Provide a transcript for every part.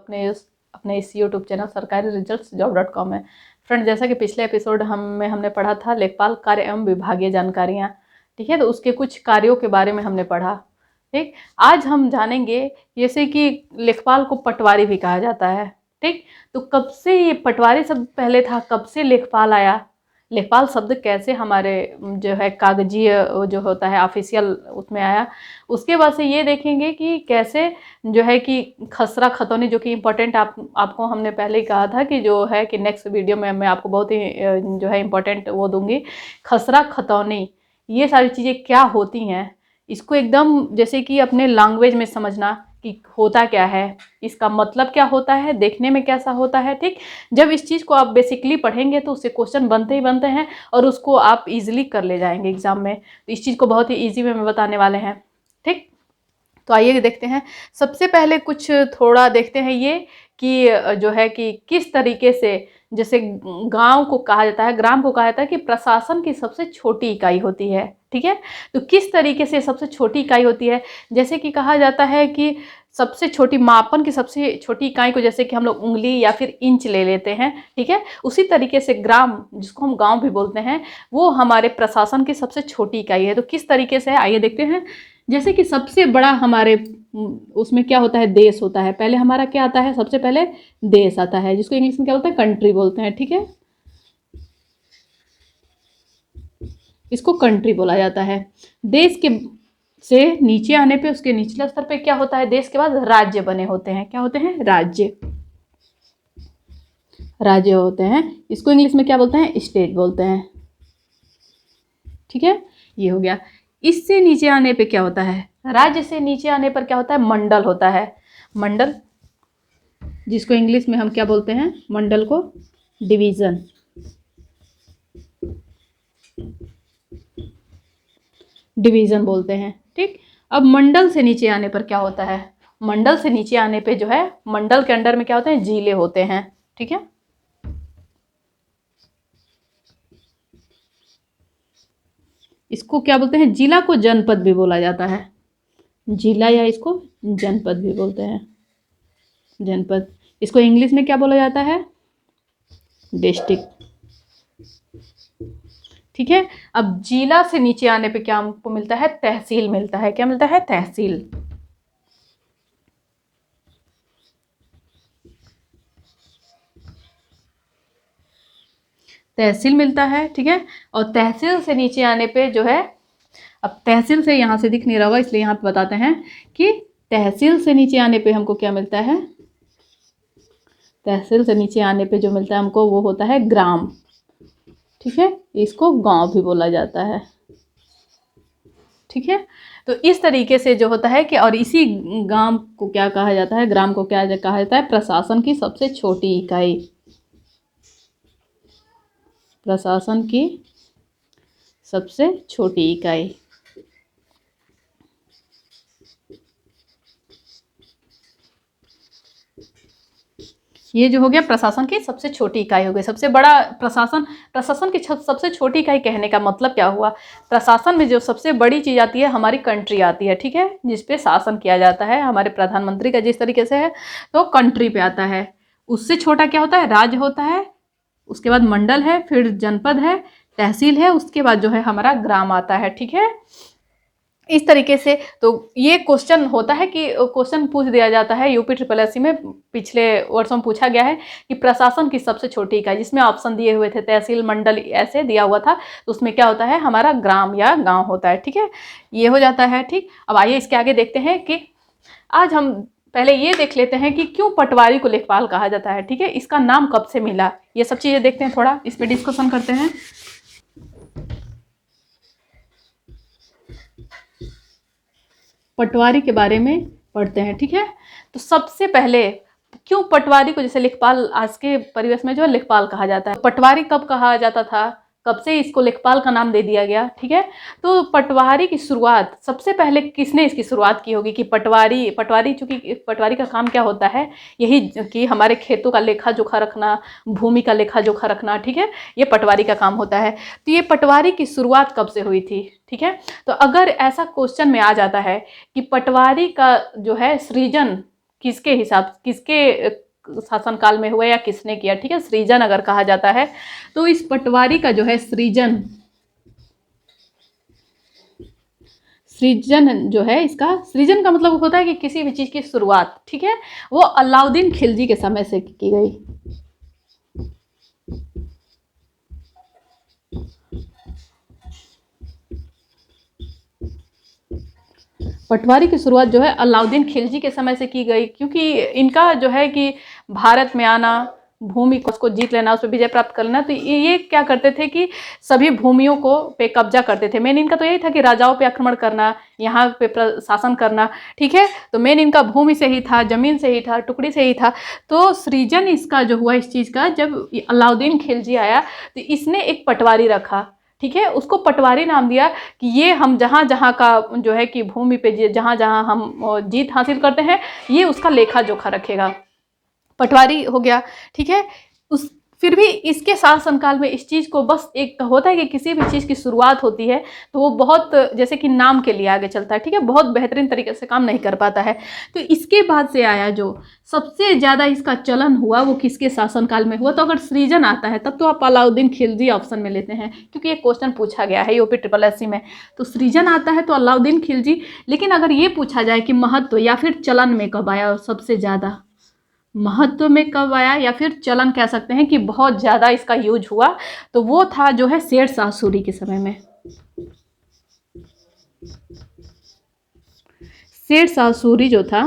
अपने इस YouTube channel सरकारी रिजल्ट्स जॉब.com में। फ्रेंड, जैसा कि पिछले एपिसोड हमने पढ़ा था लेखपाल कार्य एवं विभागीय जानकारियाँ, ठीक है, तो उसके कुछ कार्यों के बारे में हमने पढ़ा। ठीक, आज हम जानेंगे जैसे कि लेखपाल को पटवारी भी कहा जाता है। ठीक, तो कब से ये पटवारी शब्द पहले था, कब से लेखपाल आया, लेखपाल शब्द कैसे हमारे जो है कागजीय जो होता है ऑफिशियल उसमें आया, उसके बाद से ये देखेंगे कि कैसे जो है कि खसरा खतौनी, जो कि इम्पोर्टेंट आपको हमने पहले ही कहा था कि जो है कि नेक्स्ट वीडियो में मैं आपको बहुत ही जो है इम्पोर्टेंट वो दूंगी। खसरा खतौनी ये सारी चीज़ें क्या होती हैं, इसको एकदम जैसे कि अपने लैंग्वेज में समझना कि होता क्या है, इसका मतलब क्या होता है, देखने में कैसा होता है। ठीक, जब इस चीज़ को आप बेसिकली पढ़ेंगे तो उससे क्वेश्चन बनते ही बनते हैं और उसको आप इजीली कर ले जाएंगे एग्जाम में। तो इस चीज़ को बहुत ही इजी में बताने वाले हैं। ठीक, तो आइए देखते हैं। सबसे पहले कुछ थोड़ा देखते हैं ये कि जो है कि किस तरीके से, जैसे गांव को कहा जाता है, ग्राम को कहा जाता है कि प्रशासन की सबसे छोटी इकाई होती है। ठीक है, तो किस तरीके से सबसे छोटी इकाई होती है, जैसे कि कहा जाता है कि सबसे छोटी मापन की सबसे छोटी इकाई को जैसे कि हम लोग उंगली या फिर इंच ले लेते हैं। ठीक है, उसी तरीके से ग्राम, जिसको हम गांव भी बोलते हैं, वो हमारे प्रशासन की सबसे छोटी इकाई है। तो किस तरीके से है आइए देखते हैं। जैसे कि सबसे बड़ा हमारे उसमें क्या होता है, देश होता है। पहले हमारा क्या आता है, सबसे पहले देश आता है, जिसको इंग्लिश में क्या बोलते हैं, कंट्री बोलते हैं। ठीक है, इसको कंट्री बोला जाता है। देश के से नीचे आने पे, उसके निचले स्तर पे क्या होता है, देश के बाद राज्य बने होते हैं। क्या होते हैं, राज्य, राज्य होते हैं। इसको इंग्लिश में क्या बोलते हैं, स्टेट बोलते हैं। ठीक है, ये हो गया। इससे नीचे आने पे क्या होता है, राज्य से नीचे आने पर क्या होता है, मंडल होता है। मंडल, जिसको इंग्लिश में हम क्या बोलते हैं, मंडल को डिवीजन, डिवीजन बोलते हैं। ठीक, अब मंडल से नीचे आने पर क्या होता है, मंडल से नीचे आने पे जो है मंडल के अंडर में क्या होते हैं, जिले होते हैं। ठीक है, इसको क्या बोलते हैं, जिला को जनपद भी बोला जाता है। जिला या इसको जनपद भी बोलते हैं, जनपद। इसको इंग्लिश में क्या बोला जाता है, डिस्ट्रिक्ट। ठीक है, अब जिला से नीचे आने पे क्या हमको मिलता है, तहसील मिलता है। क्या मिलता है, तहसील। तहसील मिलता है। ठीक है, और तहसील से नीचे आने पे जो है, अब तहसील से यहाँ से दिख नहीं रहा होगा इसलिए यहाँ पे बताते हैं कि तहसील से नीचे आने पे हमको क्या मिलता है, तहसील से नीचे आने पे जो मिलता है हमको वो होता है ग्राम। ठीक है, इसको गांव भी बोला जाता है। ठीक है, तो इस तरीके से जो होता है कि, और इसी गांव को क्या कहा जाता है, ग्राम को क्या कहा जाता है, प्रशासन की सबसे छोटी इकाई, प्रशासन की सबसे छोटी इकाई। ये जो हो गया प्रशासन की सबसे छोटी इकाई हो गई। सबसे बड़ा प्रशासन, प्रशासन की सबसे छोटी इकाई कहने का मतलब क्या हुआ, प्रशासन में जो सबसे बड़ी चीज़ आती है हमारी कंट्री आती है। ठीक है, जिस पे शासन किया जाता है हमारे प्रधानमंत्री का जिस तरीके से है, तो कंट्री पे आता है। उससे छोटा क्या होता है, राज्य होता है, उसके बाद मंडल है, फिर जनपद है, तहसील है, उसके बाद जो है हमारा ग्राम आता है। ठीक है, इस तरीके से। तो ये क्वेश्चन होता है कि क्वेश्चन पूछ दिया जाता है UPSSC में, पिछले वर्षों में पूछा गया है कि प्रशासन की सबसे छोटी इकाई, जिसमें ऑप्शन दिए हुए थे तहसील, मंडल ऐसे दिया हुआ था, तो उसमें क्या होता है, हमारा ग्राम या गांव होता है। ठीक है, ये हो जाता है। ठीक, अब आइए इसके आगे देखते हैं कि आज हम पहले ये देख लेते हैं कि क्यों पटवारी को लेखपाल कहा जाता है। ठीक है, इसका नाम कब से मिला, ये सब चीज़ें देखते हैं, थोड़ा इस पर डिस्कशन करते हैं। पटवारी के बारे में पढ़ते हैं। ठीक है, तो सबसे पहले क्यों पटवारी को जैसे लेखपाल, आज के परिवेश में जो है लेखपाल कहा जाता है। पटवारी कब कहा जाता था, कब से इसको लेखपाल का नाम दे दिया गया। ठीक है, तो पटवारी की शुरुआत सबसे पहले किसने इसकी शुरुआत की होगी कि पटवारी चूंकि पटवारी का काम क्या होता है, यही कि हमारे खेतों का लेखा जोखा रखना, भूमि का लेखा जोखा रखना। ठीक है, ये पटवारी का काम होता है। तो ये पटवारी की शुरुआत कब से हुई थी। ठीक है, तो अगर ऐसा क्वेश्चन में आ जाता है कि पटवारी का जो है सृजन किसके हिसाब, किसके शासनकाल में हुआ या किसने किया, ठीक है। सृजन अगर कहा जाता है तो इस पटवारी का जो है सृजन जो है, इसका सृजन का मतलब होता है कि किसी भी चीज की शुरुआत, ठीक है, वो अलाउद्दीन खिलजी के समय से की गई। पटवारी की शुरुआत जो है अलाउद्दीन खिलजी के समय से की गई, क्योंकि इनका जो है कि भारत में आना, भूमि को उसको जीत लेना, उस पर विजय प्राप्त करना, तो ये क्या करते थे कि सभी भूमियों को पे कब्जा करते थे। मेन इनका तो यही था कि राजाओं पे आक्रमण करना, यहाँ पे शासन करना, ठीक है। तो मेन इनका भूमि से ही था, जमीन से ही था, टुकड़ी से ही था। तो सृजन इसका जो हुआ इस चीज़ का, जब अलाउद्दीन खिलजी आया तो इसने एक पटवारी रखा, ठीक है, उसको पटवारी नाम दिया कि ये हम जहाँ जहाँ का जो है कि भूमि पे जहाँ जहाँ हम जीत हासिल करते हैं, ये उसका लेखा जोखा रखेगा, पटवारी हो गया, ठीक है। उस फिर भी इसके शासनकाल में इस चीज़ को बस एक होता है कि किसी भी चीज़ की शुरुआत होती है तो वो बहुत जैसे कि नाम के लिए आगे चलता है, ठीक है, बहुत बेहतरीन तरीके से काम नहीं कर पाता है। तो इसके बाद से आया जो सबसे ज़्यादा इसका चलन हुआ वो किसके शासनकाल में हुआ, तो अगर सृजन आता है तब तो आप अलाउद्दीन खिलजी ऑप्शन में लेते हैं, क्योंकि ये क्वेश्चन पूछा गया है यूपी SSS में। तो सृजन आता है तो अलाउद्दीन खिलजी। लेकिन अगर ये पूछा जाए कि महत्व या फिर चलन में कब आया, और सबसे ज़्यादा महत्व में कब आया या फिर चलन कह सकते हैं कि बहुत ज़्यादा इसका यूज हुआ, तो वो था जो है शेरशाह सूरी के समय में। शेरशाह सूरी जो था,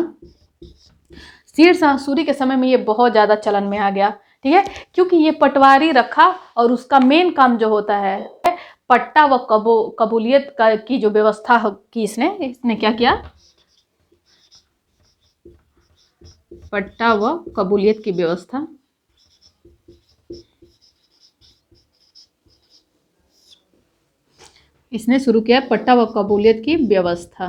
शेरशाह सूरी के समय में ये बहुत ज़्यादा चलन में आ गया, ठीक है, क्योंकि ये पटवारी रखा और उसका मेन काम जो होता है पट्टा व कबूलियत की जो व्यवस्था की इसने क्या किया, पट्टा व कबूलियत की व्यवस्था। इसने शुरू किया पट्टा व कबूलियत की व्यवस्था।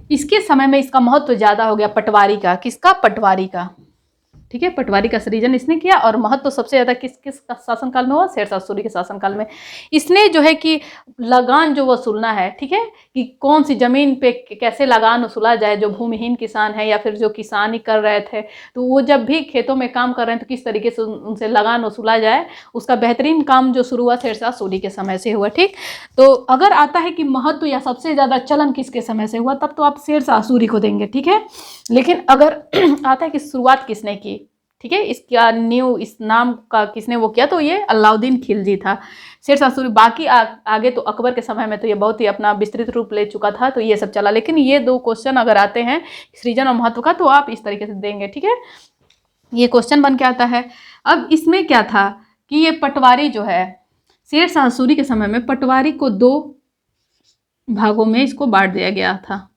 इसके समय में इसका महत्व ज्यादा हो गया पटवारी का, किसका, पटवारी का, ठीक है, पटवारी का सृजन इसने किया। और महत्व सबसे ज्यादा किस शासनकाल में हुआ, शेरशाह सूरी के शासनकाल में। इसने जो है कि लगान जो वसूलना है, ठीक है, कि कौन सी जमीन पे कैसे लगान वसूला जाए, जो भूमिहीन किसान है या फिर जो किसानी कर रहे थे, तो वो जब भी खेतों में काम कर रहे हैं तो किस तरीके से उनसे लगान वसूला जाए, उसका बेहतरीन काम जो शुरू हुआ शेरशाह सूरी के समय से हुआ, ठीक। तो अगर आता है कि महत्व या सबसे ज्यादा चलन किसके समय से हुआ, तब तो आप शेरशाह सूरी को देंगे, ठीक है। लेकिन अगर आता है कि शुरुआत किसने की, ठीक है, इसका इस नाम का किसने वो किया, तो ये अलाउद्दीन खिलजी था। शेरशाह सूरी बाकी आगे तो अकबर के समय में तो ये बहुत ही अपना विस्तृत रूप ले चुका था, तो ये सब चला। लेकिन ये दो क्वेश्चन अगर आते हैं सृजन और महत्व का, तो आप इस तरीके से देंगे, ठीक है, ये क्वेश्चन बन के आता है। अब इसमें क्या था कि ये पटवारी जो है शेरशाह सूरी के समय में पटवारी को 2 भागों में इसको बांट दिया गया था।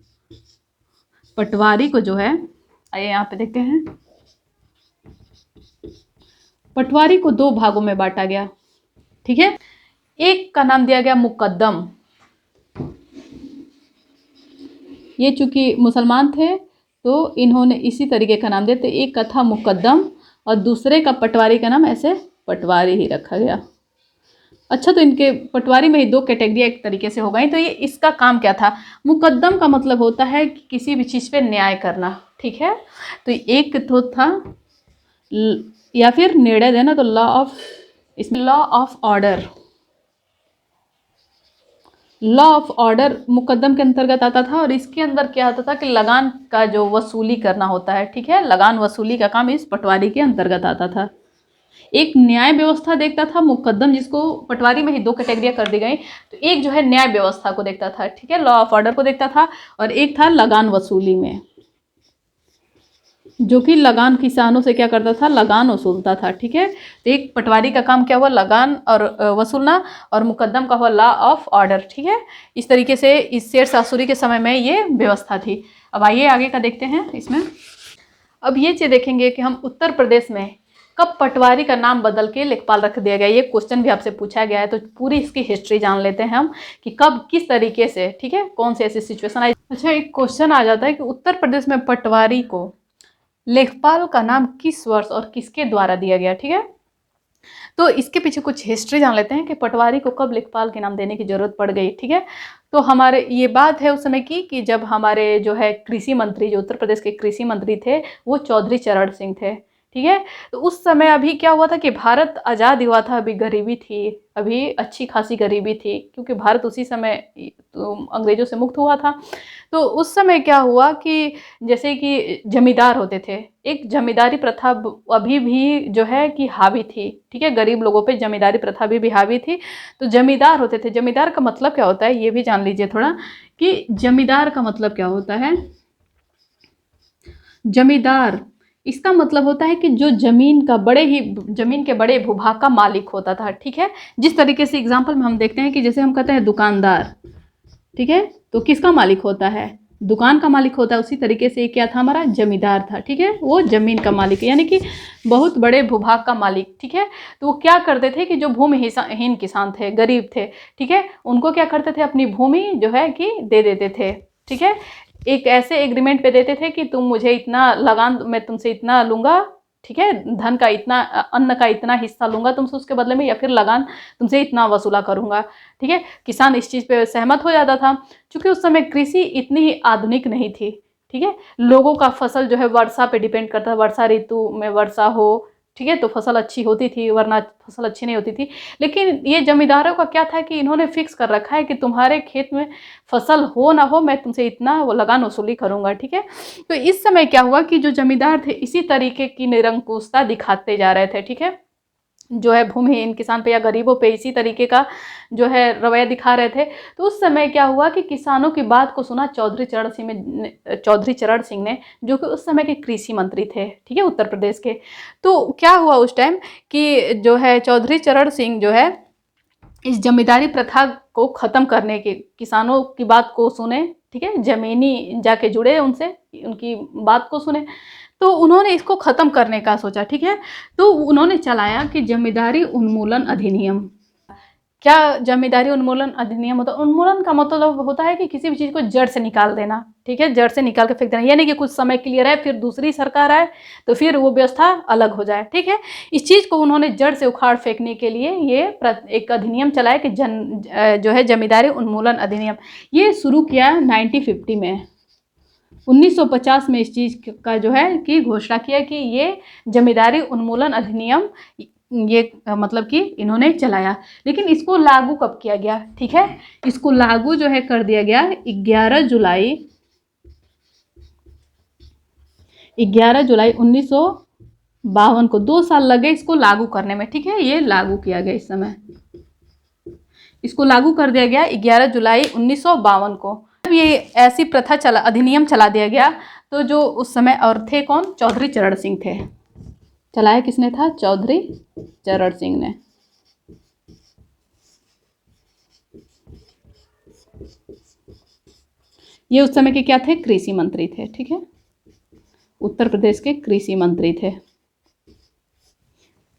पटवारी को जो है, आइए यहाँ पे देखते हैं, पटवारी को 2 भागों में बांटा गया, ठीक है। एक का नाम दिया गया मुकद्दम, ये चूंकि मुसलमान थे तो इन्होंने इसी तरीके का नाम दिया, तो एक का था मुकद्दम और दूसरे का पटवारी का नाम ऐसे पटवारी ही रखा गया। अच्छा, तो इनके पटवारी में ही 2 कैटेगरी एक तरीके से हो गई। तो ये इसका काम क्या था, मुकद्दम का मतलब होता है कि किसी भी चीज़ पे न्याय करना, ठीक है। तो एक तो था या फिर निर्णय देना, तो इसमें लॉ ऑफ ऑर्डर मुकद्दम के अंतर्गत आता था। और इसके अंदर क्या आता था कि लगान का जो वसूली करना होता है, ठीक है, लगान वसूली का काम इस पटवारी के अंतर्गत आता था। एक न्याय व्यवस्था देखता था मुकद्दम, जिसको पटवारी में ही 2 कैटेगरियां कर दी गई। तो एक जो है न्याय व्यवस्था को देखता था, ठीक है, लॉ ऑफ ऑर्डर को देखता था, और एक था लगान वसूली में, जो कि लगान किसानों से क्या करता था, लगान वसूलता था, ठीक है। तो एक पटवारी का काम क्या हुआ, लगान और वसूलना, और मुकद्दम का हुआ लॉ ऑफ ऑर्डर, ठीक है। इस तरीके से इस शेरशाह सूरी के समय में ये व्यवस्था थी। अब आइए आगे का देखते हैं इसमें। अब ये चीज़ देखेंगे कि हम उत्तर प्रदेश में कब पटवारी का नाम बदल के लेखपाल रख दिया गया, ये क्वेश्चन भी आपसे पूछा गया है। तो पूरी इसकी हिस्ट्री जान लेते हैं हम कि कब किस तरीके से, ठीक है, कौन सी ऐसी सिचुएशन आई। अच्छा, एक क्वेश्चन आ जाता है कि उत्तर प्रदेश में पटवारी को लेखपाल का नाम किस वर्ष और किसके द्वारा दिया गया, ठीक है। तो इसके पीछे कुछ हिस्ट्री जान लेते हैं कि पटवारी को कब लेखपाल के नाम देने की ज़रूरत पड़ गई। ठीक है, तो हमारे ये बात है उस समय की कि जब हमारे जो है कृषि मंत्री, जो उत्तर प्रदेश के कृषि मंत्री थे, वो चौधरी चरण सिंह थे। ठीक है, तो उस समय अभी क्या हुआ था कि भारत आज़ाद हुआ था, अभी गरीबी थी, अभी अच्छी खासी गरीबी थी, क्योंकि भारत उसी समय तो अंग्रेजों से मुक्त हुआ था। तो उस समय क्या हुआ कि जैसे कि जमींदार होते थे, एक जमींदारी प्रथा अभी भी जो है कि हावी थी। ठीक है, गरीब लोगों पे जमींदारी प्रथा भी हावी थी। तो जमींदार होते थे, जमींदार का मतलब क्या होता है ये भी जान लीजिए थोड़ा, कि जमींदार का मतलब क्या होता है। जमींदार, इसका मतलब होता है कि जो जमीन के बड़े भूभाग का मालिक होता था। ठीक है, जिस तरीके से एग्जाम्पल में हम देखते हैं कि जैसे हम कहते हैं दुकानदार, ठीक है, तो किसका मालिक होता है, दुकान का मालिक होता है। उसी तरीके से क्या था, हमारा जमींदार था। ठीक है, वो जमीन का मालिक यानी कि बहुत बड़े भूभाग का मालिक। ठीक है, तो वो क्या करते थे कि जो भूमिहीन किसान थे, गरीब थे, ठीक है, उनको क्या करते थे, अपनी भूमि जो है कि दे देते थे। ठीक है, एक ऐसे एग्रीमेंट पे देते थे कि तुम मुझे इतना लगान, मैं तुमसे इतना लूँगा, ठीक है, धन का इतना, अन्न का इतना हिस्सा लूँगा तुमसे उसके बदले में, या फिर लगान तुमसे इतना वसूला करूँगा। ठीक है, किसान इस चीज़ पे सहमत हो जाता था, क्योंकि उस समय कृषि इतनी ही आधुनिक नहीं थी। ठीक है, लोगों का फसल जो है वर्षा पे डिपेंड करता है, वर्षा ऋतु में वर्षा हो, ठीक है, तो फसल अच्छी होती थी, वरना फसल अच्छी नहीं होती थी। लेकिन ये जमींदारों का क्या था कि इन्होंने फिक्स कर रखा है कि तुम्हारे खेत में फसल हो ना हो, मैं तुमसे इतना वो लगान वसूली करूँगा। ठीक है, तो इस समय क्या हुआ कि जो जमींदार थे इसी तरीके की निरंकुशता दिखाते जा रहे थे। ठीक है, जो है भूमिहीन किसान पे या गरीबों पे इसी तरीके का जो है रवैया दिखा रहे थे। तो उस समय क्या हुआ कि किसानों की बात को सुना चौधरी चरण सिंह ने, जो कि उस समय के कृषि मंत्री थे। ठीक है, उत्तर प्रदेश के। तो क्या हुआ उस टाइम कि जो है चौधरी चरण सिंह जो है इस जमींदारी प्रथा को ख़त्म करने के, किसानों की बात को सुने। ठीक है, ज़मीनी जाके जुड़े उनसे, उनकी बात को सुने, तो उन्होंने इसको ख़त्म करने का सोचा। ठीक है, तो उन्होंने चलाया कि जमींदारी उन्मूलन अधिनियम। क्या जमींदारी उन्मूलन अधिनियम होता है? उन्मूलन का मतलब होता है कि किसी भी चीज़ को जड़ से निकाल देना। ठीक है, जड़ से निकाल के फेंक देना, यानी कि कुछ समय के लिए रहे, फिर दूसरी सरकार आए तो फिर वो व्यवस्था अलग हो जाए। ठीक है, इस चीज़ को उन्होंने जड़ से उखाड़ फेंकने के लिए ये एक अधिनियम चलाया कि जो है जमींदारी उन्मूलन अधिनियम। ये शुरू किया 1950 में, 1950 में इस चीज़ का जो है कि घोषणा किया कि ये जमींदारी उन्मूलन अधिनियम, ये मतलब कि इन्होंने चलाया। लेकिन इसको लागू कब किया गया? ठीक है, इसको लागू जो है कर दिया गया 11 जुलाई 1952 को। 2 साल लगे इसको लागू करने में। ठीक है, ये लागू किया गया, इस समय इसको लागू कर दिया गया 11 जुलाई 1952 को। जब ये ऐसी प्रथा चला, अधिनियम चला दिया गया, तो जो उस समय और थे कौन, चौधरी चरण सिंह थे। चलाया किसने था? चौधरी चरण सिंह ने। ये उस समय के क्या थे? कृषि मंत्री थे। ठीक है, उत्तर प्रदेश के कृषि मंत्री थे।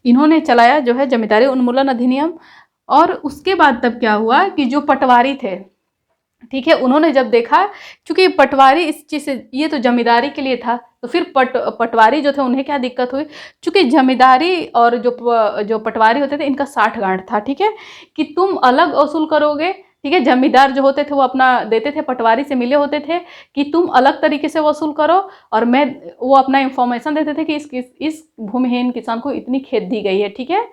इन्होंने चलाया जो है जमींदारी उन्मूलन अधिनियम। और उसके बाद तब क्या हुआ कि जो पटवारी थे, ठीक है, उन्होंने जब देखा, क्योंकि पटवारी इस चीज़ से, ये तो जमींदारी के लिए था, तो फिर पटवारी जो थे उन्हें क्या दिक्कत हुई, क्योंकि जमींदारी और जो पटवारी होते थे इनका साठ गांठ था। ठीक है, कि तुम अलग वसूल करोगे। ठीक है, जमींदार जो होते थे वो अपना देते थे, पटवारी से मिले होते थे कि तुम अलग तरीके से वसूल करो, और वो अपना इंफॉर्मेशन देते थे कि इस भूमिहीन किसान को इतनी खेत दी गई है। ठीक है,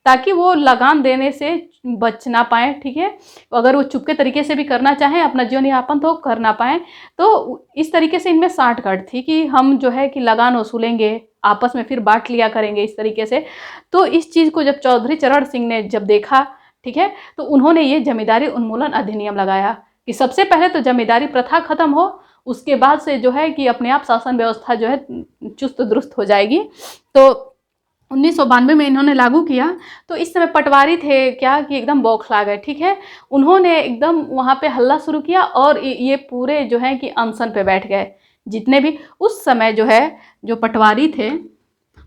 ताकि वो लगान देने से बच ना पाए। ठीक है, अगर वो चुपके तरीके से भी करना चाहें अपना जीवन यापन तो कर ना पाए। तो इस तरीके से इनमें साठगांठ थी कि हम जो है कि लगान वसूलेंगे, आपस में फिर बांट लिया करेंगे, इस तरीके से। तो इस चीज़ को जब चौधरी चरण सिंह ने जब देखा, ठीक है, तो उन्होंने ये जमींदारी उन्मूलन अधिनियम लगाया कि सबसे पहले तो जमींदारी प्रथा खत्म हो, उसके बाद से जो है कि अपने आप शासन व्यवस्था जो है चुस्त दुरुस्त हो जाएगी। तो 1992 में इन्होंने लागू किया। तो इस समय पटवारी थे क्या कि एकदम बौखला गए। ठीक है, उन्होंने एकदम वहाँ पे हल्ला शुरू किया, और ये पूरे जो है कि अनशन पे बैठ गए। जितने भी उस समय जो है जो पटवारी थे,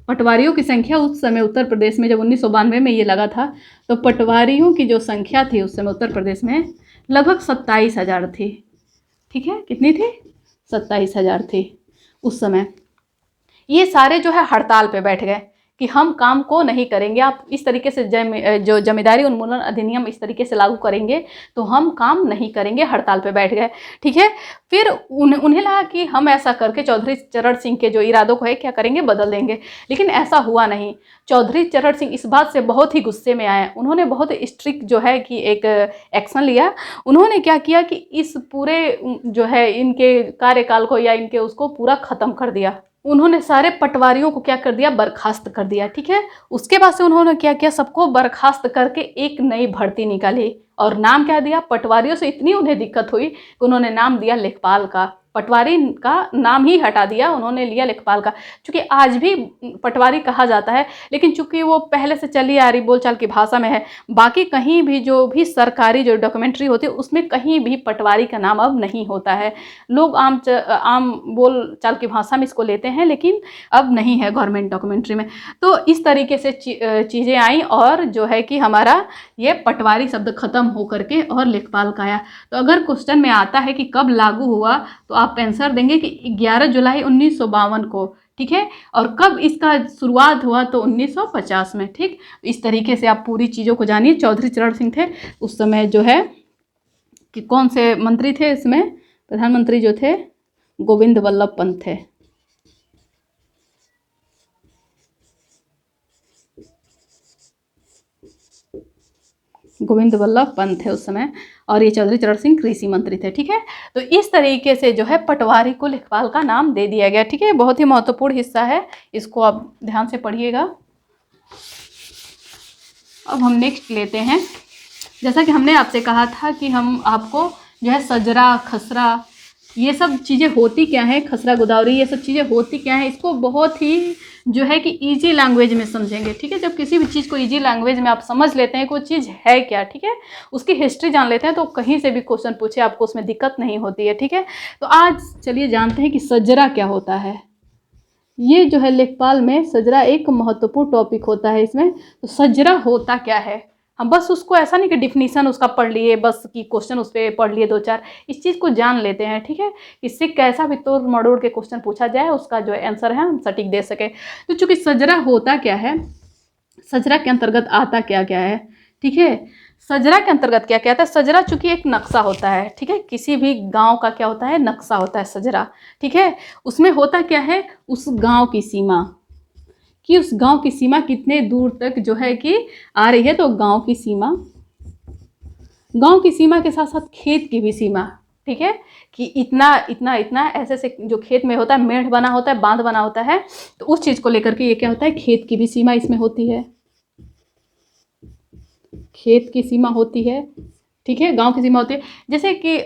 पटवारियों की संख्या उस समय उत्तर प्रदेश में, जब 1992 में ये लगा था, तो पटवारियों की जो संख्या थी उस समय उत्तर प्रदेश में लगभग 27,000 थी। ठीक है, कितनी थी? 27,000 थी उस समय। ये सारे जो है हड़ताल पे बैठ गए कि हम काम को नहीं करेंगे, आप इस तरीके से जो जमींदारी उन्मूलन अधिनियम इस तरीके से लागू करेंगे तो हम काम नहीं करेंगे, हड़ताल पे बैठ गए। ठीक है, फिर उन्हें लगा कि हम ऐसा करके चौधरी चरण सिंह के जो इरादों को है क्या करेंगे, बदल देंगे, लेकिन ऐसा हुआ नहीं। चौधरी चरण सिंह इस बात से बहुत ही गुस्से में आए, उन्होंने बहुत स्ट्रिक्ट जो है कि एक एक्शन लिया। उन्होंने क्या किया कि इस पूरे जो है इनके कार्यकाल को या इनके उसको पूरा ख़त्म कर दिया। उन्होंने सारे पटवारियों को क्या कर दिया, बर्खास्त कर दिया। ठीक है, उसके बाद से उन्होंने क्या किया, सबको बर्खास्त करके एक नई भर्ती निकाली और नाम क्या दिया, पटवारियों से इतनी उन्हें दिक्कत हुई कि उन्होंने नाम दिया लेखपाल का। पटवारी का नाम ही हटा दिया, उन्होंने लिया लेखपाल का। चूँकि आज भी पटवारी कहा जाता है, लेकिन चूँकि वो पहले से चली आ रही बोलचाल की भाषा में है, बाकी कहीं भी जो भी सरकारी जो डॉक्यूमेंट्री होती है उसमें कहीं भी पटवारी का नाम अब नहीं होता है। लोग आम बोलचाल की भाषा में इसको लेते हैं, लेकिन अब नहीं है गवर्नमेंट डॉक्यूमेंट्री में। तो इस तरीके से चीज़ें आई और जो है कि हमारा ये पटवारी शब्द खत्म हो करके और लेखपाल का आया। तो अगर क्वेश्चन में आता है कि कब लागू हुआ, तो आप आंसर देंगे कि 11 जुलाई 1952 को। ठीक है, और कब इसका शुरुआत हुआ, तो 1950 में। ठीक, इस तरीके से आप पूरी चीज़ों को जानिए। चौधरी चरण सिंह थे उस समय जो है कि कौन से मंत्री थे, इसमें प्रधानमंत्री जो थे गोविंद वल्लभ पंत थे। गोविंद वल्लभ पंत थे उस समय, और ये चौधरी चरण सिंह कृषि मंत्री थे। ठीक है, तो इस तरीके से जो है पटवारी को लेखपाल का नाम दे दिया गया। ठीक है, बहुत ही महत्वपूर्ण हिस्सा है, इसको आप ध्यान से पढ़िएगा। अब हम नेक्स्ट लेते हैं। जैसा कि हमने आपसे कहा था कि हम आपको जो है सजरा, खसरा, ये सब चीज़ें होती क्या है, खसरा गोदावरी, ये सब चीज़ें होती क्या है, इसको बहुत ही जो है कि इजी लैंग्वेज में समझेंगे। ठीक है, जब किसी भी चीज़ को इजी लैंग्वेज में आप समझ लेते हैं कि वो चीज़ है क्या, ठीक है, उसकी हिस्ट्री जान लेते हैं, तो कहीं से भी क्वेश्चन पूछे आपको उसमें दिक्कत नहीं होती है। ठीक है, तो आज चलिए जानते हैं कि सजरा क्या होता है। ये जो है लेखपाल में सजरा एक महत्वपूर्ण टॉपिक होता है इसमें। तो सजरा होता क्या है, हम बस उसको ऐसा नहीं कि डिफिनीसन उसका पढ़ लिए बस, कि क्वेश्चन उस पर पढ़ लिए 2-4, इस चीज़ को जान लेते हैं। ठीक है, इससे कैसा भी तोड़ मरोड़ के क्वेश्चन पूछा जाए उसका जो आंसर है हम सटीक दे सके। तो चूँकि सजरा होता क्या है, सजरा के अंतर्गत आता क्या क्या है। ठीक है, सजरा के अंतर्गत क्या क्या आता है, सजरा चूँकि एक नक्शा होता है। ठीक है, किसी भी गांव का क्या होता है, नक्शा होता है सजरा। ठीक है, उसमें होता क्या है, उस गांव की सीमा, कि उस गांव की सीमा कितने दूर तक जो है कि आ रही है। तो गांव की सीमा के साथ साथ खेत की भी सीमा। ठीक है, कि इतना इतना इतना ऐसे से जो खेत में होता है, मेढ़ बना होता है, बांध बना होता है, तो उस चीज़ को लेकर के ये क्या होता है, खेत की भी सीमा इसमें होती है, खेत की सीमा होती है। ठीक है, गांव की सीमा होती है। जैसे कि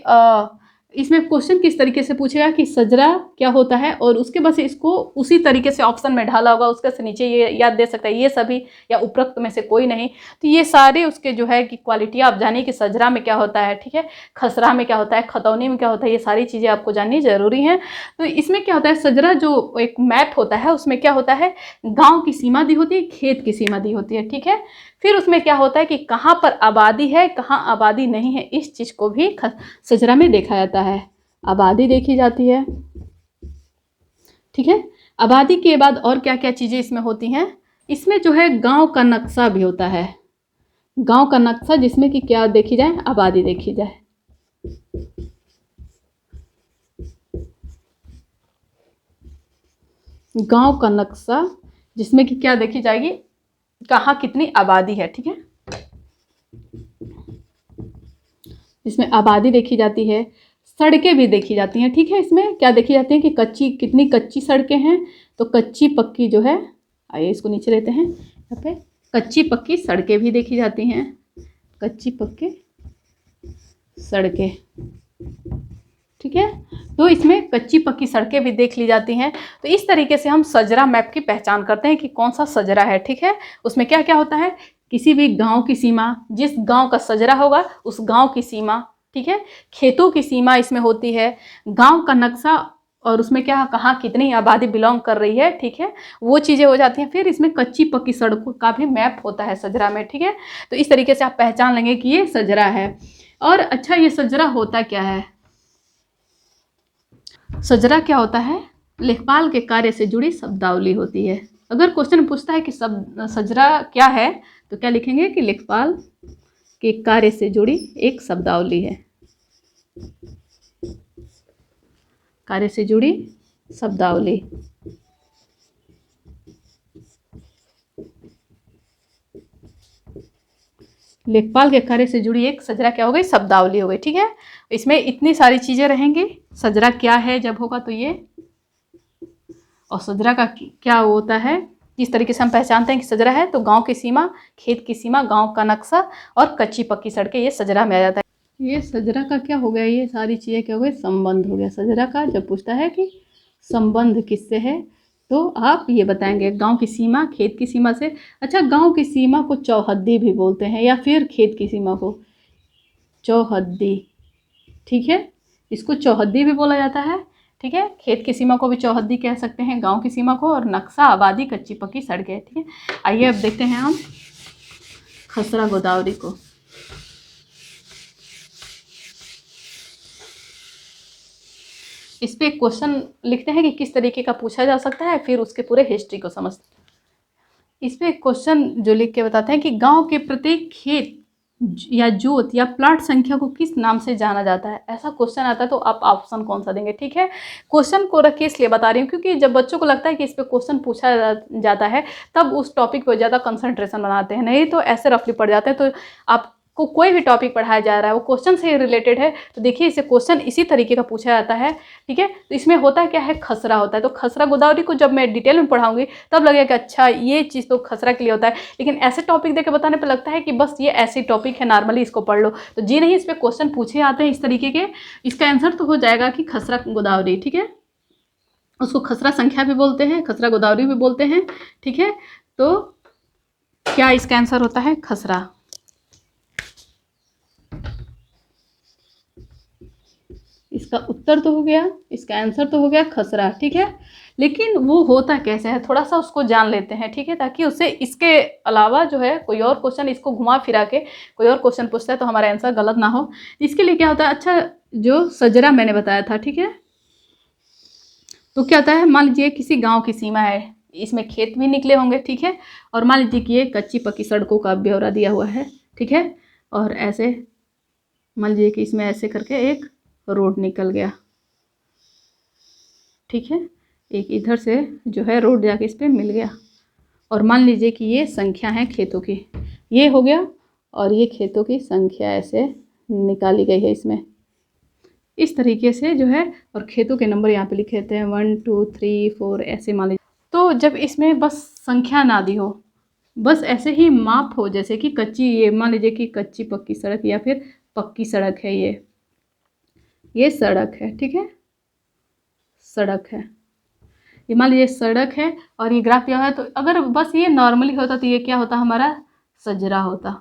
इसमें क्वेश्चन किस तरीके से पूछेगा कि सजरा क्या होता है, और उसके बस इसको उसी तरीके से ऑप्शन में ढाला होगा, उसके से नीचे ये याद दे सकता है, ये सभी या उपरोक्त में से कोई नहीं। तो ये सारे उसके जो है कि क्वालिटी आप जानिए कि सजरा में क्या होता है। ठीक है, खसरा में क्या होता है, खतौनी में क्या होता है, ये सारी चीज़ें आपको जाननी जरूरी हैं। तो इसमें क्या होता है, सजरा जो एक मैप होता है उसमें क्या होता है, गाँव की सीमा दी होती है, खेत की सीमा दी होती है। ठीक है, फिर उसमें क्या होता है कि कहाँ पर आबादी है, कहाँ आबादी नहीं है, इस चीज़ को भी सजरा में देखा जाता है। आबादी देखी जाती है। ठीक है, आबादी के बाद और क्या क्या चीज़ें इसमें होती हैं, इसमें जो है गांव का नक्शा भी होता है। गांव का नक्शा जिसमें कि क्या देखी जाए, आबादी देखी जाए। गांव का नक्शा जिसमें कि क्या देखी जाएगी, कहाँ कितनी आबादी है। ठीक है, इसमें आबादी देखी जाती है, सड़कें भी देखी जाती हैं। ठीक है, इसमें क्या देखी जाती है कि कितनी कच्ची सड़कें हैं, तो कच्ची पक्की जो है, आइए इसको नीचे लेते हैं, यहाँ पे कच्ची पक्की सड़कें भी देखी जाती हैं, कच्ची पक्की सड़कें। ठीक है, तो इसमें कच्ची पक्की सड़कें भी देख ली जाती हैं। तो इस तरीके से हम सजरा मैप की पहचान करते हैं कि कौन सा सजरा है। ठीक है, उसमें क्या क्या होता है, किसी भी गांव की सीमा, जिस गांव का सजरा होगा उस गांव की सीमा। ठीक है, खेतों की सीमा इसमें होती है, गांव का नक्शा, और उसमें क्या कहाँ कितनी आबादी बिलोंग कर रही है। ठीक है, वो चीज़ें हो जाती हैं। फिर इसमें कच्ची पक्की सड़कों का भी मैप होता है सजरा में। ठीक है, तो इस तरीके से आप पहचान लेंगे कि ये सजरा है। और अच्छा, ये सजरा होता क्या है, सजरा क्या होता है, लेखपाल के कार्य से जुड़ी शब्दावली होती है। अगर क्वेश्चन पूछता है कि सजरा क्या है, तो क्या लिखेंगे कि लेखपाल के कार्य से जुड़ी एक शब्दावली है, कार्य से जुड़ी शब्दावली। लेखपाल के कार्य से जुड़ी एक सजरा क्या हो गई, शब्दावली हो गई। ठीक है, इसमें इतनी सारी चीजें रहेंगी। सजरा क्या है जब होगा तो ये, और सजरा का क्या होता है, जिस तरीके से हम पहचानते हैं कि सजरा है तो गांव की सीमा, खेत की सीमा, गांव का नक्शा और कच्ची पक्की सड़कें, ये सजरा में आ जाता है। ये सजरा का क्या हो गया, ये सारी चीज़ें क्या हो गई, संबंध हो गया। सजरा का जब पूछता है कि संबंध किससे है, तो आप ये बताएंगे गांव की सीमा, खेत की सीमा से। अच्छा, गांव की सीमा को चौहद्दी भी बोलते हैं, या फिर खेत की सीमा को चौहद्दी। ठीक है, इसको चौहद्दी भी बोला जाता है। ठीक है, खेत की सीमा को भी चौहद्दी कह सकते हैं, गांव की सीमा को, और नक्शा, आबादी, कच्ची पक्की सड़कें। ठीक है, आइए अब देखते हैं हम खसरा गोदावरी को। इस पे क्वेश्चन लिखते हैं कि किस तरीके का पूछा जा सकता है, फिर उसके पूरे हिस्ट्री को समझते हैं। इस पे क्वेश्चन जो लिख के बताते हैं कि गांव के प्रत्येक खेत या जोत या प्लाट संख्या को किस नाम से जाना जाता है, ऐसा क्वेश्चन आता है तो आप ऑप्शन कौन सा देंगे। ठीक है, क्वेश्चन को रख के इसलिए बता रही हूँ क्योंकि जब बच्चों को लगता है कि इस पे क्वेश्चन पूछा जाता है तब उस टॉपिक पर ज़्यादा कंसंट्रेशन बनाते हैं, नहीं तो ऐसे रफली पढ़ जाते हैं। तो आप को कोई भी टॉपिक पढ़ाया जा रहा है वो क्वेश्चन से रिलेटेड है, तो देखिए इसे क्वेश्चन इसी तरीके का पूछा जाता है। ठीक है, तो इसमें होता क्या है, खसरा होता है। तो खसरा गोदावरी को जब मैं डिटेल में पढ़ाऊंगी तब लगेगा कि अच्छा ये चीज़ तो खसरा के लिए होता है, लेकिन ऐसे टॉपिक देके बताने पर लगता है कि बस ये ऐसी टॉपिक है, नॉर्मली इसको पढ़ लो। तो जी नहीं, इस पर क्वेश्चन पूछे आते हैं इस तरीके के। इसका आंसर तो हो जाएगा कि खसरा गोदावरी। ठीक है, उसको खसरा संख्या भी बोलते हैं, खसरा गोदावरी भी बोलते हैं। ठीक है, तो क्या इसका आंसर होता है, खसरा। इसका उत्तर तो हो गया, इसका आंसर तो हो गया खसरा। ठीक है, लेकिन वो होता कैसे है थोड़ा सा उसको जान लेते हैं। ठीक है, ताकि उससे इसके अलावा जो है कोई और क्वेश्चन इसको घुमा फिरा के कोई और क्वेश्चन पूछता है तो हमारा आंसर गलत ना हो। इसके लिए क्या होता है, अच्छा जो सजरा मैंने बताया था, ठीक है, तो क्या होता है, मान लीजिए किसी गाँव की सीमा है, इसमें खेत भी निकले होंगे। ठीक है, और मान लीजिए कि ये कच्ची पक्की सड़कों का ब्यौरा दिया हुआ है। ठीक है, और ऐसे मान लीजिए कि इसमें ऐसे करके एक रोड निकल गया। ठीक है, एक इधर से जो है रोड जाके इस पर मिल गया, और मान लीजिए कि ये संख्या है खेतों की, ये हो गया, और ये खेतों की संख्या ऐसे निकाली गई है इसमें इस तरीके से जो है, और खेतों के नंबर यहाँ पे लिखे थे 1 2 3 4 ऐसे मान लीजिए। तो जब इसमें बस संख्या ना दी हो, बस ऐसे ही माप हो, जैसे कि कच्ची, ये मान लीजिए कि कच्ची पक्की सड़क या फिर पक्की सड़क है, ये सड़क है। ठीक है, सड़क है, ये मान लीजिए सड़क है, और ये ग्राफ क्या है, तो अगर बस ये नॉर्मली होता तो ये क्या होता, हमारा सजरा होता।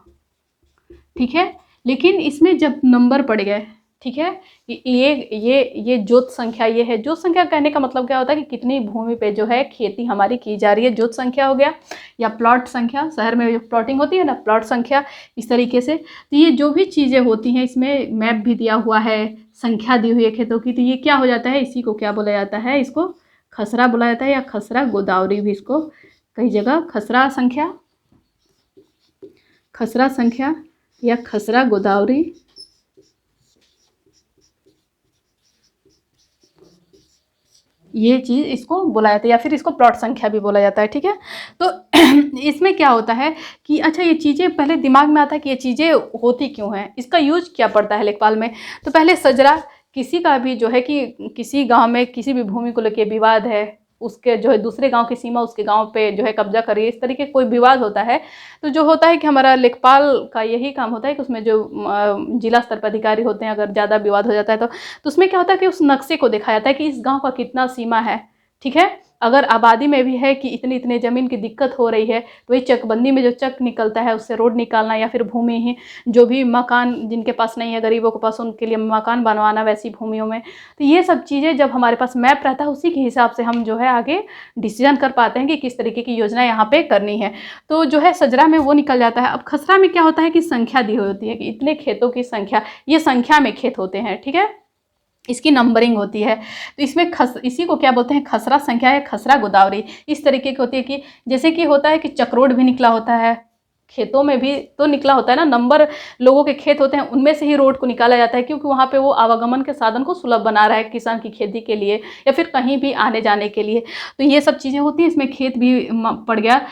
ठीक है, लेकिन इसमें जब नंबर पड़ गए, ठीक है, ये जोत संख्या, ये है जोत संख्या। कहने का मतलब क्या होता है कि कितनी भूमि पे जो है खेती हमारी की जा रही है, जोत संख्या हो गया, या प्लॉट संख्या, शहर में जो प्लॉटिंग होती है ना, प्लॉट संख्या, इस तरीके से। तो ये जो भी चीज़ें होती हैं, इसमें मैप भी दिया हुआ है, संख्या दी हुई है खेतों की, तो ये क्या हो जाता है, इसी को क्या बोला जाता है, इसको खसरा बोला जाता है, या खसरा गोदावरी भी इसको कई जगह खसरा संख्या, खसरा संख्या या खसरा गोदावरी, ये चीज़ इसको बोला जाता है, या फिर इसको प्लॉट संख्या भी बोला जाता है। ठीक है, तो इसमें क्या होता है कि अच्छा ये चीज़ें पहले दिमाग में आता है कि ये चीज़ें होती क्यों हैं, इसका यूज क्या पड़ता है लेखपाल में। तो पहले सजरा, किसी का भी जो है कि किसी गांव में किसी भी भूमि को लेकर विवाद है, उसके जो है दूसरे गांव की सीमा उसके गांव पे जो है कब्जा करिए, इस तरीके कोई विवाद होता है, तो जो होता है कि हमारा लेखपाल का यही काम होता है कि उसमें जो जिला स्तर पर अधिकारी होते हैं, अगर ज़्यादा विवाद हो जाता है तो उसमें क्या होता है कि उस नक्शे को दिखाया जाता है कि इस गाँव का कितना सीमा है। ठीक है, अगर आबादी में भी है कि इतनी इतने ज़मीन की दिक्कत हो रही है, तो वही चकबंदी में जो चक निकलता है उससे रोड निकालना, या फिर भूमि ही जो भी मकान जिनके पास नहीं है, गरीबों के पास, उनके लिए मकान बनवाना वैसी भूमियों में। तो ये सब चीज़ें जब हमारे पास मैप रहता है, उसी के हिसाब से हम जो है आगे डिसीजन कर पाते हैं कि किस तरीके की योजना यहाँ पे करनी है। तो जो है सजरा में वो निकल जाता है। अब खसरा में क्या होता है कि संख्या दी हुई होती है कि इतने खेतों की संख्या, ये संख्या में खेत होते हैं। ठीक है, इसकी नंबरिंग होती है। तो इसमें इसी को क्या बोलते हैं, खसरा संख्या या खसरा गोदावरी इस तरीके की होती है कि जैसे कि होता है कि चक्रोड भी निकला होता है, खेतों में भी तो निकला होता है ना, नंबर लोगों के खेत होते हैं उनमें से ही रोड को निकाला जाता है, क्योंकि वहाँ पे वो आवागमन के साधन को सुलभ बना रहा है किसान की खेती के लिए या फिर कहीं भी आने जाने के लिए। तो ये सब चीज़ें होती हैं, इसमें खेत भी पड़ गया,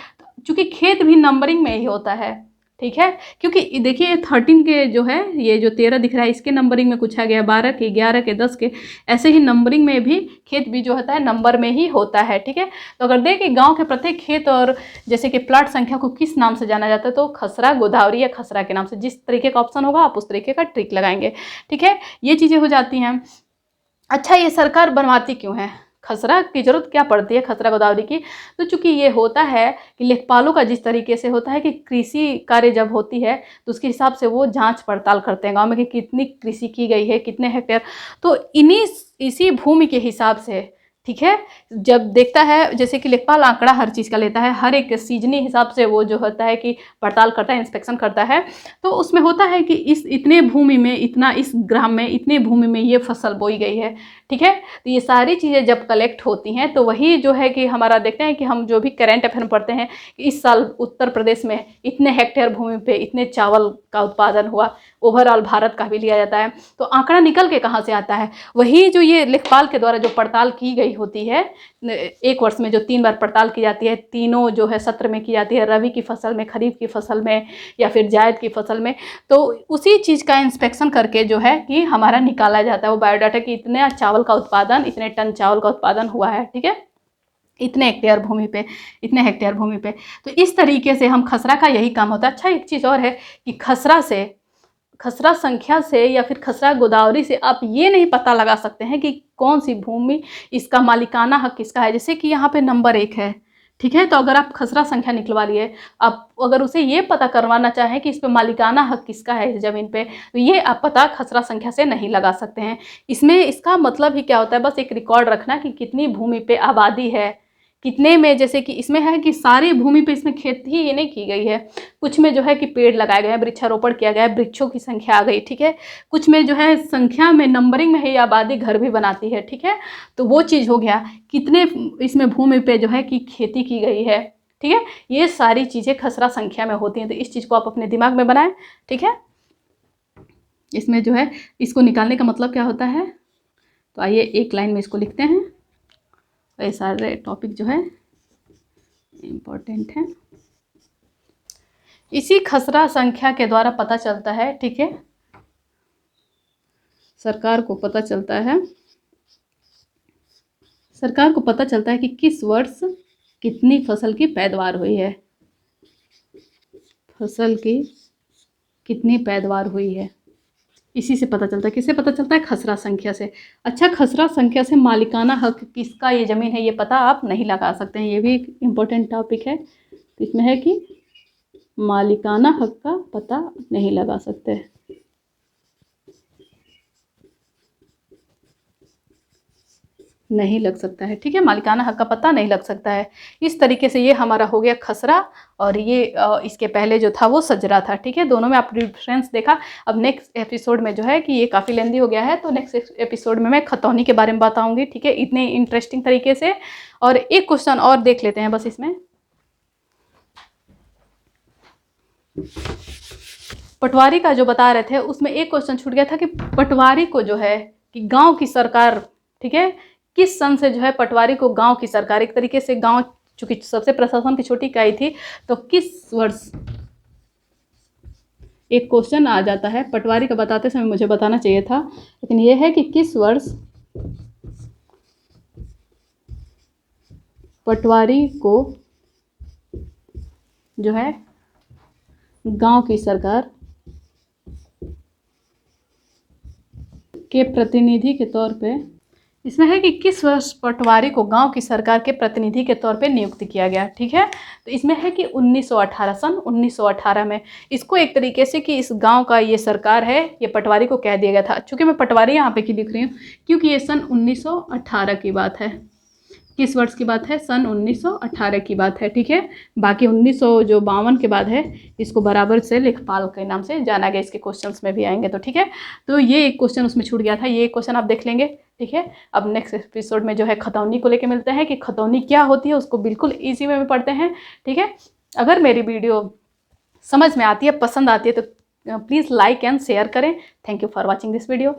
चूँकि खेत भी नंबरिंग में ही होता है, ठीक है। क्योंकि देखिए 13 के जो है, ये जो 13 दिख रहा है इसके नंबरिंग में कुछ आ गया, 12 के, 11 के, 10 के, ऐसे ही नंबरिंग में भी खेत भी जो होता है नंबर में ही होता है, ठीक है। तो अगर देखें गांव के प्रत्येक खेत और जैसे कि प्लाट संख्या को किस नाम से जाना जाता है, तो खसरा गोदावरी या खसरा के नाम से, जिस तरीके का ऑप्शन होगा आप उस तरीके का ट्रिक लगाएंगे, ठीक है। ये चीज़ें हो जाती हैं। अच्छा, ये सरकार बनवाती क्यों है, खसरा की जरूरत क्या पड़ती है खसरा गोदावरी की? तो चूंकि ये होता है कि लेखपालों का जिस तरीके से होता है कि कृषि कार्य जब होती है तो उसके हिसाब से वो जांच पड़ताल करते हैं गांव में कि कितनी कृषि की गई है, कितने हेक्टेयर, तो इसी भूमि के हिसाब से, ठीक है। जब देखता है जैसे कि लेखपाल आंकड़ा हर चीज़ का लेता है, हर एक सीजनी हिसाब से वो जो होता है कि पड़ताल करता है, इंस्पेक्शन करता है, तो उसमें होता है कि इस इतने भूमि में इतना, इस ग्राम में इतने भूमि में ये फसल बोई गई है, ठीक है। तो ये सारी चीज़ें जब कलेक्ट होती हैं तो वही जो है कि हमारा देखते हैं कि हम जो भी करेंट अफेयर में पढ़ते हैं कि इस साल उत्तर प्रदेश में इतने हेक्टेयर भूमि पे इतने चावल का उत्पादन हुआ, ओवरऑल भारत का भी लिया जाता है। तो आंकड़ा निकल के कहाँ से आता है, वही जो ये लेखपाल के द्वारा जो पड़ताल की गई होती है, एक वर्ष में जो 3 बार पड़ताल की जाती है, तीनों जो है सत्र में की जाती है, रबी की फसल में, खरीफ की फसल में या फिर जायद की फसल में, तो उसी चीज़ का इंस्पेक्शन करके जो है कि हमारा निकाला जाता है वो बायोडाटा कि इतने चावल का उत्पादन, इतने टन चावल का उत्पादन हुआ है, ठीक है, इतने हेक्टेयर भूमि पे, इतने हेक्टेयर भूमि पे। तो इस तरीके से हम खसरा का यही काम होता है। अच्छा, एक चीज़ और है कि खसरा संख्या से या फिर खसरा गोदावरी से आप ये नहीं पता लगा सकते हैं कि कौन सी भूमि, इसका मालिकाना हक किसका है। जैसे कि यहाँ पे नंबर 1 है, ठीक है, तो अगर आप खसरा संख्या निकलवा लिए, आप अगर उसे ये पता करवाना चाहें कि इस पे मालिकाना हक किसका है इस ज़मीन पे, तो ये आप पता खसरा संख्या से नहीं लगा सकते हैं। इसमें इसका मतलब ही क्या होता है, बस एक रिकॉर्ड रखना कि कितनी भूमि पे आबादी है, कितने में, जैसे कि इसमें है कि सारी भूमि पे इसमें खेती ये नहीं की गई है, कुछ में जो है कि पेड़ लगाए गए हैं, वृक्षारोपण किया गया है, वृक्षों की संख्या आ गई, ठीक है, कुछ में जो है संख्या में नंबरिंग में ही आबादी घर भी बनाती है, ठीक है। तो वो चीज़ हो गया, कितने इसमें भूमि पे जो है कि खेती की गई है, ठीक है। ये सारी चीज़ें खसरा संख्या में होती हैं, तो इस चीज़ को आप अपने दिमाग में बनाएं, ठीक है। इसमें जो है इसको निकालने का मतलब क्या होता है, तो आइए एक लाइन में इसको लिखते हैं। ये सारे टॉपिक जो है इम्पोर्टेंट है। इसी खसरा संख्या के द्वारा पता चलता है, ठीक है, सरकार को पता चलता है कि किस वर्ष कितनी फसल की पैदावार हुई है, फसल की कितनी पैदावार हुई है, इसी से पता चलता है। किससे पता चलता है, खसरा संख्या से। अच्छा, खसरा संख्या से मालिकाना हक किसका ये ज़मीन है ये पता आप नहीं लगा सकते हैं, ये भी एक इम्पोर्टेंट टॉपिक है। तो इसमें है कि मालिकाना हक का पता नहीं लगा सकते, नहीं लग सकता है, ठीक है, मालिकाना हक का पता नहीं लग सकता है। इस तरीके से ये हमारा हो गया खसरा, और ये इसके पहले जो था वो सजरा था, ठीक है। दोनों में आप डिफरेंस देखा। अब नेक्स्ट एपिसोड में जो है कि ये काफ़ी लेंदी हो गया है, तो नेक्स्ट एपिसोड में मैं खतौनी के बारे में बताऊंगी, ठीक है, इतने इंटरेस्टिंग तरीके से। और एक क्वेश्चन और देख लेते हैं बस इसमें, पटवारी का जो बता रहे थे उसमें एक क्वेश्चन छूट गया था कि पटवारी को जो है कि गाँव की सरकार, ठीक है, किस सन से जो है पटवारी को गांव की सरकार, एक तरीके से गांव चूंकि सबसे प्रशासन की छोटी इकाई थी, तो किस वर्ष, एक क्वेश्चन आ जाता है पटवारी का बताते समय मुझे बताना चाहिए था, लेकिन यह है कि किस वर्ष पटवारी को जो है गांव की सरकार के प्रतिनिधि के तौर पे, इसमें है कि किस वर्ष पटवारी को गांव की सरकार के प्रतिनिधि के तौर पे नियुक्त किया गया, ठीक है। तो इसमें है कि 1918, सन 1918 में इसको एक तरीके से कि इस गांव का ये सरकार है, ये पटवारी को कह दिया गया था। चूँकि मैं पटवारी यहाँ पे क्यों लिख रही हूँ, क्योंकि ये सन 1918 की बात है, किस वर्ष की बात है? सन 1918 की बात है, ठीक है। बाकी 1952 के बाद है, इसको बराबर से लेखपाल के नाम से जाना गया। इसके क्वेश्चंस में भी आएंगे तो ठीक है। तो ये एक क्वेश्चन उसमें छूट गया था, ये एक क्वेश्चन आप देख लेंगे, ठीक है। अब नेक्स्ट एपिसोड में जो है खतौनी को लेके मिलते हैं कि खतौनी क्या होती है, उसको बिल्कुल ईजी वे में पढ़ते हैं, ठीक है। अगर मेरी वीडियो समझ में आती है, पसंद आती है, तो प्लीज़ लाइक एंड शेयर करें। Thank you for watching this video.